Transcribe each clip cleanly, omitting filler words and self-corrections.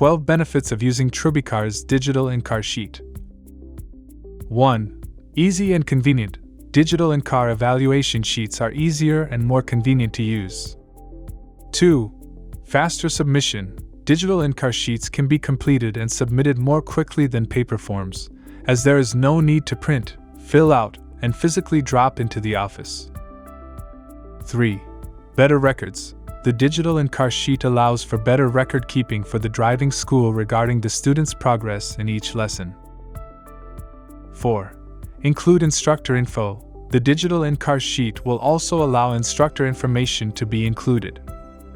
12 benefits of using Trubicars digital in-car sheet. 1. Easy and convenient. Digital in-car evaluation sheets are easier and more convenient to use. 2. Faster submission. Digital in-car sheets can be completed and submitted more quickly than paper forms, as there is no need to print, fill out, and physically drop into the office. 3. Better records. The digital in-car sheet allows for better record keeping for the driving school regarding the student's progress in each lesson. 4. Include Instructor Info. The digital in-car sheet will also allow instructor information to be included.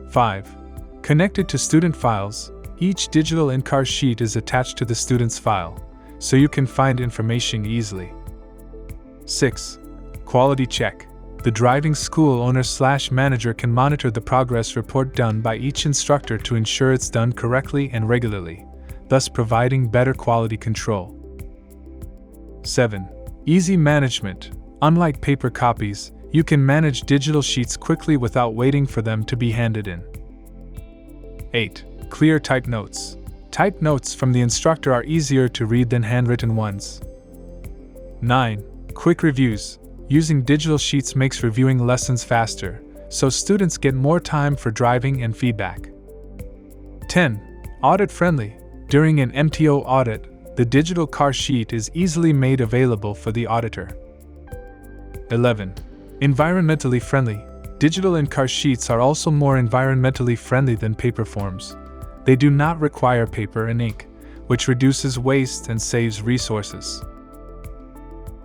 5. Connected to student files. Each digital in-car sheet is attached to the student's file, so you can find information easily. 6. Quality check. The driving school owner/manager can monitor the progress report done by each instructor to ensure it's done correctly and regularly, thus providing better quality control. 7. Easy management. Unlike paper copies, you can manage digital sheets quickly without waiting for them to be handed in. 8. Clear typed notes. Typed notes from the instructor are easier to read than handwritten ones. 9. Quick reviews. Using digital sheets makes reviewing lessons faster, so students get more time for driving and feedback. 10. Audit friendly. During an MTO audit, the digital car sheet is easily made available for the auditor. 11. Environmentally friendly. Digital in-car sheets are also more environmentally friendly than paper forms. They do not require paper and ink, which reduces waste and saves resources.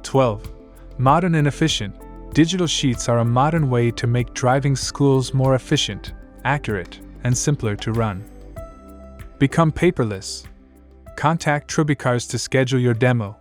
12. Modern and efficient. Digital sheets are a modern way to make driving schools more efficient, accurate, and simpler to run. Become paperless. Contact Trubicars to schedule your demo.